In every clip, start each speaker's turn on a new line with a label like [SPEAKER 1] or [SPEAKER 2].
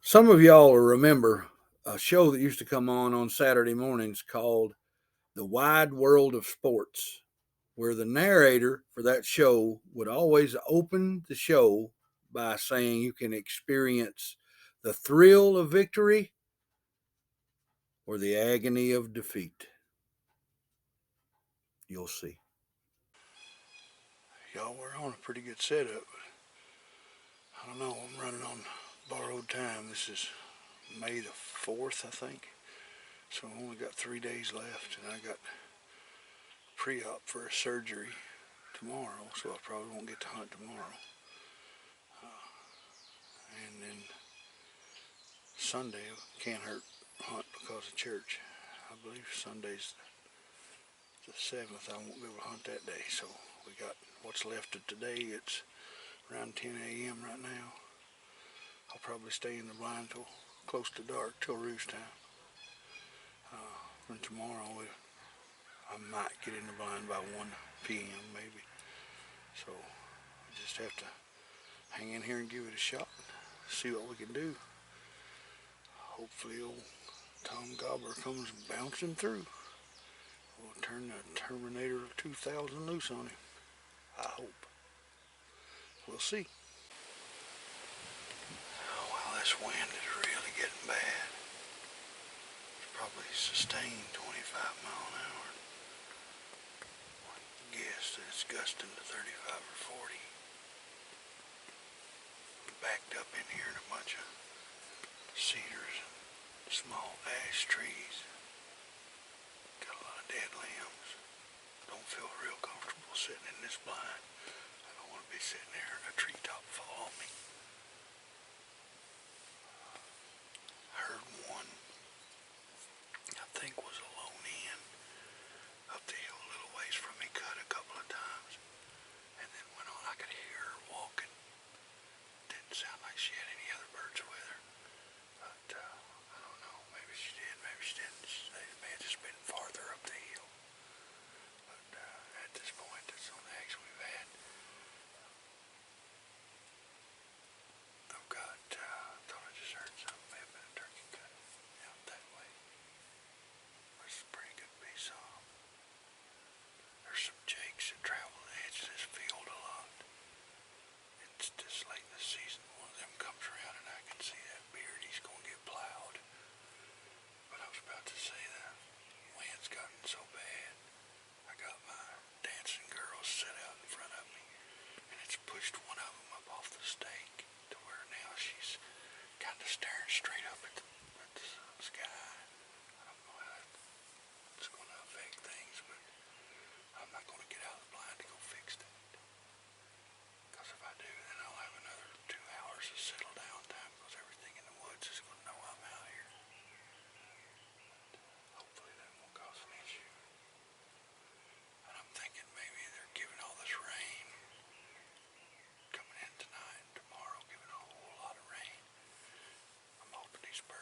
[SPEAKER 1] Some of y'all will remember a show that used to come on Saturday mornings called The Wide World of Sports, where the narrator for that show would always open the show by saying you can experience the thrill of victory or the agony of defeat. You'll see.
[SPEAKER 2] Y'all, we're on a pretty good setup. I don't know, I'm running on borrowed time. This is May the 4th, I think. So I only got 3 days left, and I got pre-op for a surgery tomorrow, so I probably won't get to hunt tomorrow. And then Sunday, can't hurt hunt because of church. I believe Sunday's the 7th. I won't be able to hunt that day, so we got what's left of today. It's around 10 a.m. right now. I'll probably stay in the blind till close to dark, till roost time. And tomorrow I might get in the blind by 1 p.m. maybe. So we just have to hang in here and give it a shot. See what we can do. Hopefully old Tom Gobbler comes bouncing through. We'll turn the Terminator 2000 loose on him. I hope. We'll see. Well, this wind is really getting bad. It's probably sustained 25 mile an hour. I guess that it's gusting to 35 or 40. Backed up in here in a bunch of cedars and small ash trees. Got a lot of dead limbs. Don't feel real comfortable sitting in this blind. I don't want to be sitting there and a treetop fall on me. I heard one, I think was a lone hen, up the hill a little ways from me, cut a couple of times, and then went on. I could hear her walking. Didn't sound like she had any other birds with her, but I don't know. Maybe she did, maybe she didn't. They may have just been farther up the hill. But at this point, that's the only action we've had. I've got, thought I just heard something. May have been a turkey cut out that way. There's a pretty good piece off. There's some jakes that travel the edge of this field a lot. It's this late in the season. One of them comes around and I can see that beard. He's going to get plowed. But I was about to say that wind's gotten so bad. I got my dancing girls set out in front of me, and it's pushed one of them up off the stake to where now she's kind of staring straight up at the sky. I don't know how it's going to affect things, but I'm not going to get out of the blind to go fix that. Because if I do, then I'll have another 2 hours of settle down time because everything in the woods is going to know I'm out here. Hopefully that won't cause an issue. And I'm thinking maybe they're giving all this rain coming in tonight and tomorrow, giving a whole lot of rain. I'm hoping these birds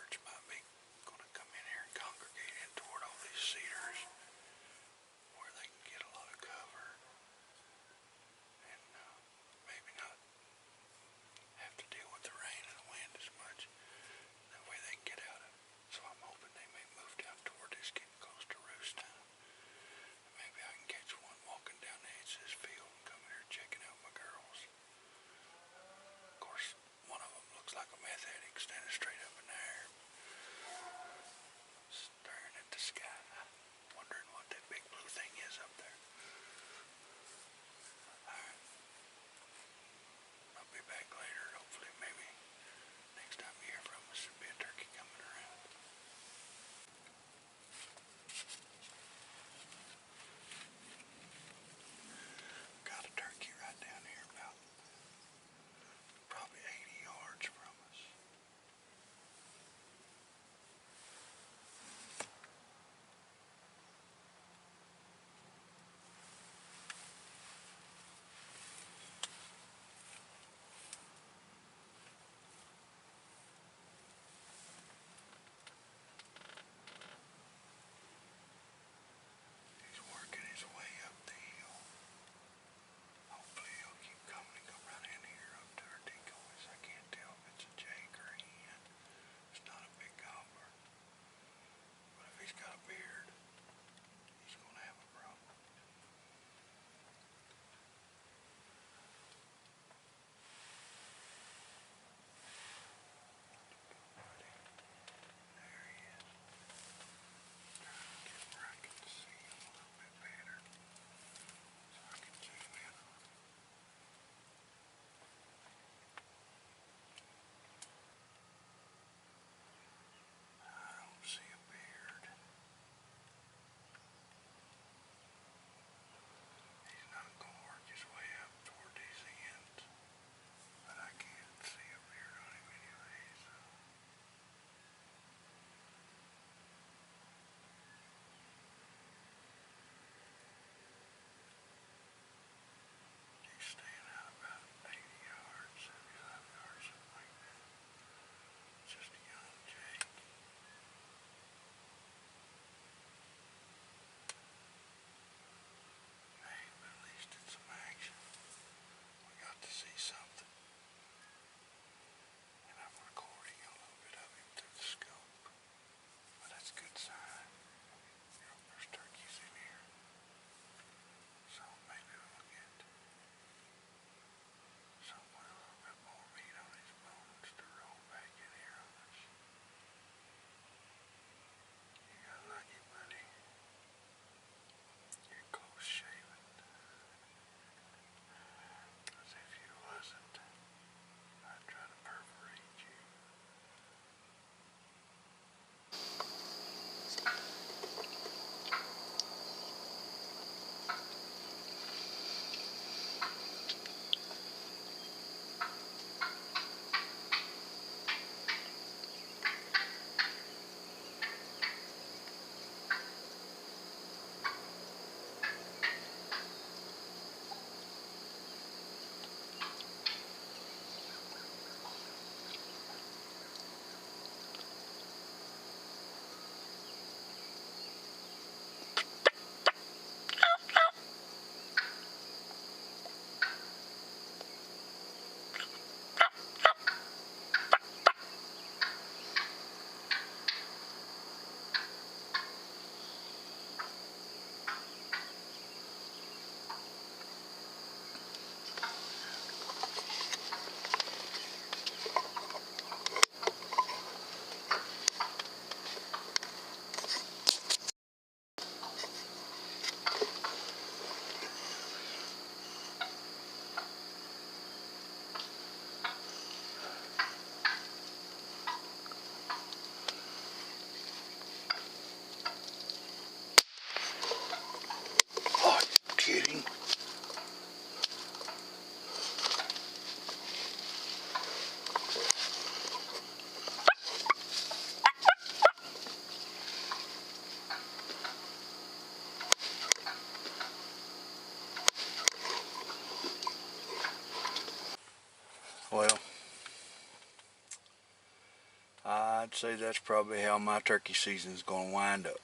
[SPEAKER 2] say that's probably how my turkey season is going to wind up.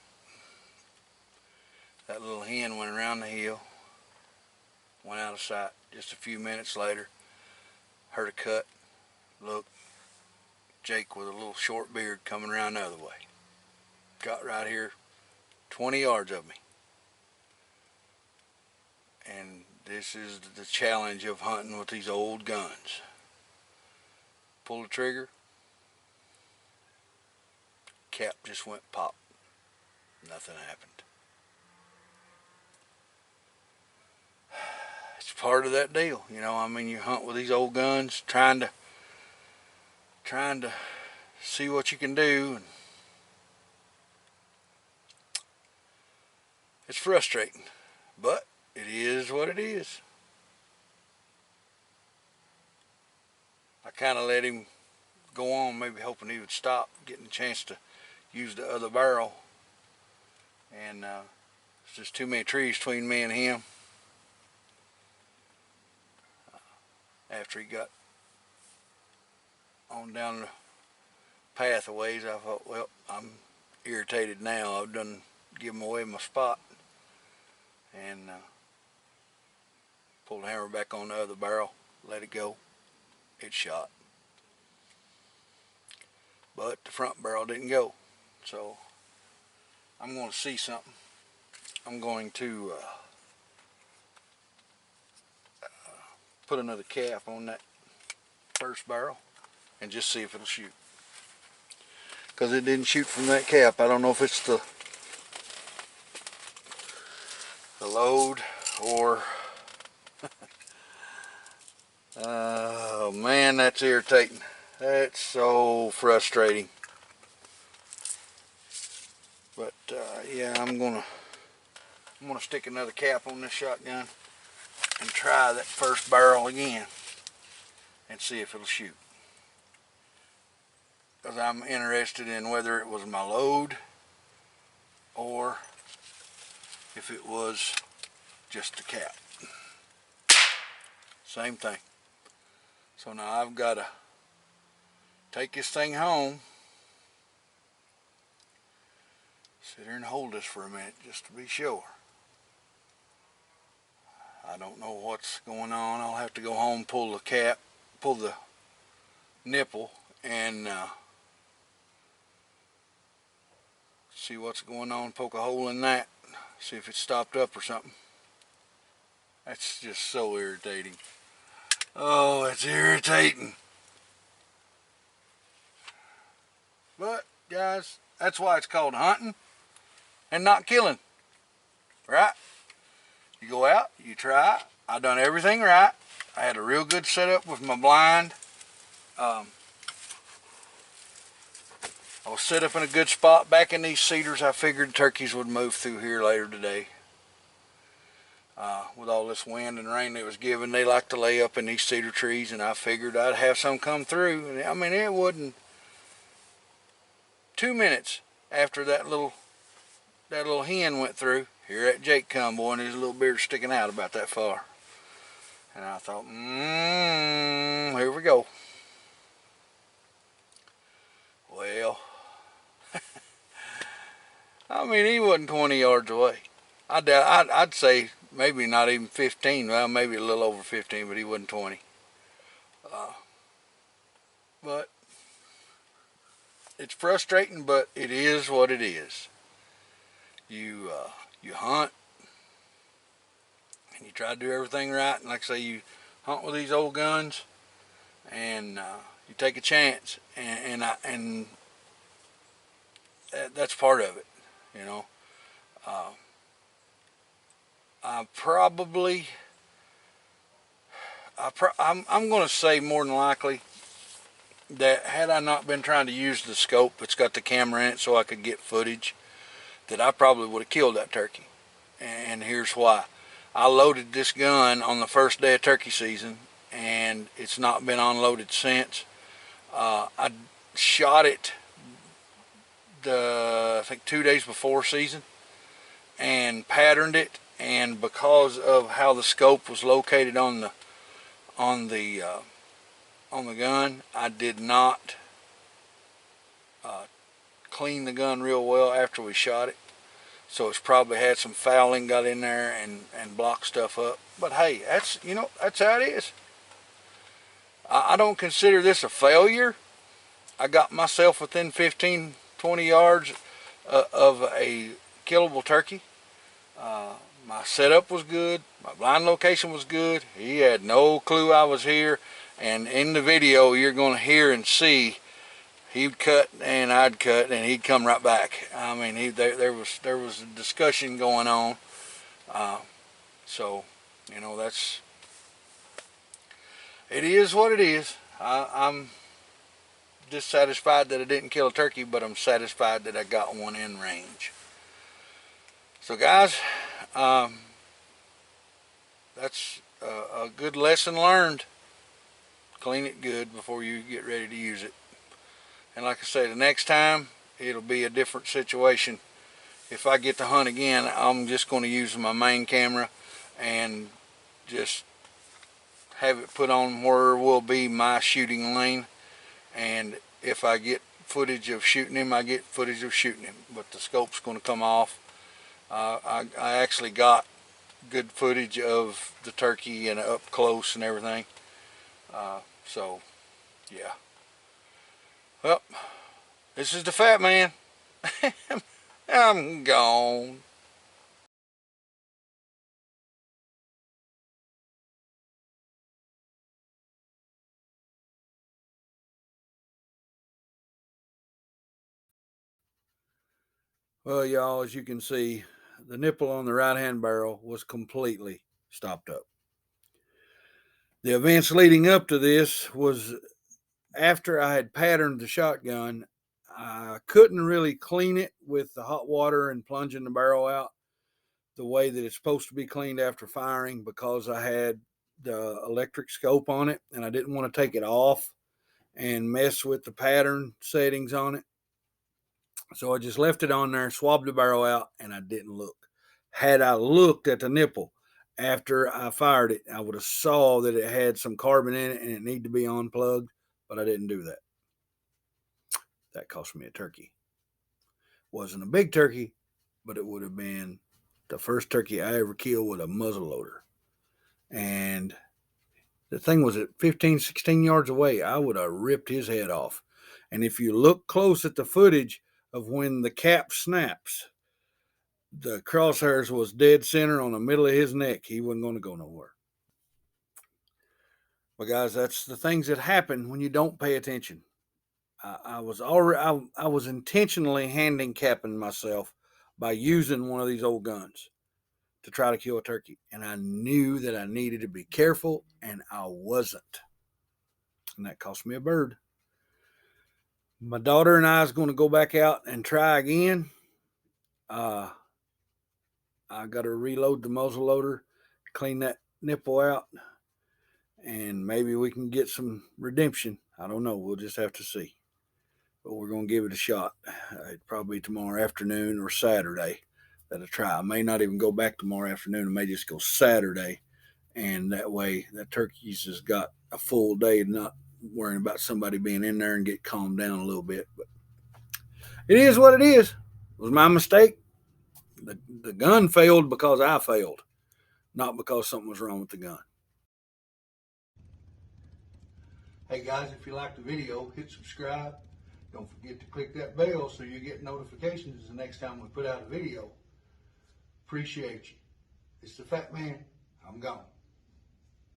[SPEAKER 2] That little hen went around the hill, went out of sight. Just a few minutes later, heard a cut. Look, Jake with a little short beard coming around the other way. Got right here, 20 yards of me. And this is the challenge of hunting with these old guns. Pull the trigger, cap just went pop. Nothing happened. It's part of that deal, you know. I mean, you hunt with these old guns, trying to see what you can do, and it's frustrating, but it is what it is. I kind of let him go on, maybe hoping he would stop, getting a chance to use the other barrel, and there's just too many trees between me and him. After he got on down the path a ways, I thought, well, I'm irritated now. I've done given away my spot, and pulled the hammer back on the other barrel, let it go. It shot, but the front barrel didn't go. So I'm going to see something. I'm going to put another cap on that first barrel and just see if it'll shoot, because it didn't shoot from that cap. I don't know if it's the load or oh man, that's irritating. That's so frustrating. But yeah, I'm gonna stick another cap on this shotgun and try that first barrel again and see if it'll shoot, because I'm interested in whether it was my load or if it was just the cap. Same thing. So now I've got to take this thing home, sit here and hold this for a minute just to be sure. I don't know what's going on. I'll have to go home, pull the cap, pull the nipple, and see what's going on, poke a hole in that, see if it's stopped up or something. That's just so irritating. Oh, it's irritating. But guys, that's why it's called hunting and not killing, right? You go out, you try. I done everything right. I had a real good setup with my blind. I was set up in a good spot back in these cedars. I figured turkeys would move through here later today. With all this wind and rain that was given, they like to lay up in these cedar trees, and I figured I'd have some come through. And I mean, it wasn't 2 minutes after that little hen went through. Here that Jake come, boy, and his little beard sticking out about that far. And I thought, here we go. Well, I mean, he wasn't 20 yards away. I'd say maybe not even 15. Well, maybe a little over 15, but he wasn't 20. But it's frustrating, but it is what it is. You hunt, and you try to do everything right. And like I say, you hunt with these old guns, and you take a chance, and that's part of it, you know. I'm going to say more than likely that had I not been trying to use the scope, it's got the camera in it so I could get footage, that I probably would have killed that turkey. And here's why. I loaded this gun on the first day of turkey season, and it's not been unloaded since. I shot it I think 2 days before season and patterned it, and because of how the scope was located on the gun, I did not
[SPEAKER 1] cleaned the gun real well after we shot it. So it's probably had some fouling got in there and blocked stuff up. But hey, that's, you know, that's how it is. I don't consider this a failure. I got myself within 15, 20 yards of a killable turkey. My setup was good. My blind location was good. He had no clue I was here. And in the video, you're going to hear and see he'd cut and I'd cut, and he'd come right back. I mean, there was a discussion going on. So, you know, it is what it is. I'm dissatisfied that I didn't kill a turkey, but I'm satisfied that I got one in range. So, guys, that's a good lesson learned. Clean it good before you get ready to use it. And like I say, the next time, it'll be a different situation. If I get to hunt again, I'm just going to use my main camera and just have it put on where will be my shooting lane. And if I get footage of shooting him, I get footage of shooting him. But the scope's going to come off. I actually got good footage of the turkey and up close and everything. So, yeah. Well, this is the Fat Man. I'm gone. Well, y'all, as you can see, the nipple on the right-hand barrel was completely stopped up. The events leading up to this was after I had patterned the shotgun. I couldn't really clean it with the hot water and plunging the barrel out the way that it's supposed to be cleaned after firing, because I had the electric scope on it and I didn't want to take it off and mess with the pattern settings on it. So I just left it on there, swabbed the barrel out, and I didn't look. Had I looked at the nipple after I fired it, I would have saw that it had some carbon in it and it needed to be unplugged, but I didn't do that. That cost me a turkey. Wasn't a big turkey, but it would have been the first turkey I ever killed with a muzzle loader. And the thing was at 15, 16 yards away. I would have ripped his head off. And if you look close at the footage of when the cap snaps, the crosshairs was dead center on the middle of his neck. He wasn't going to go nowhere. But guys, that's the things that happen when you don't pay attention. I was intentionally handicapping myself by using one of these old guns to try to kill a turkey, and I knew that I needed to be careful, and I wasn't, and that cost me a bird. My daughter and I is going to go back out and try again. I got to reload the muzzle loader, clean that nipple out, and maybe we can get some redemption. I don't know. We'll just have to see. But we're going to give it a shot. It'd probably be tomorrow afternoon or Saturday that I try. I may not even go back tomorrow afternoon. I may just go Saturday. And that way, that turkey's has got a full day, not worrying about somebody being in there and get calmed down a little bit. But it is what it is. It was my mistake. The gun failed because I failed, not because something was wrong with the gun. Hey guys, if you like the video, hit subscribe. Don't forget to click that bell so you get notifications the next time we put out a video. Appreciate you. It's the Fat Man. I'm gone.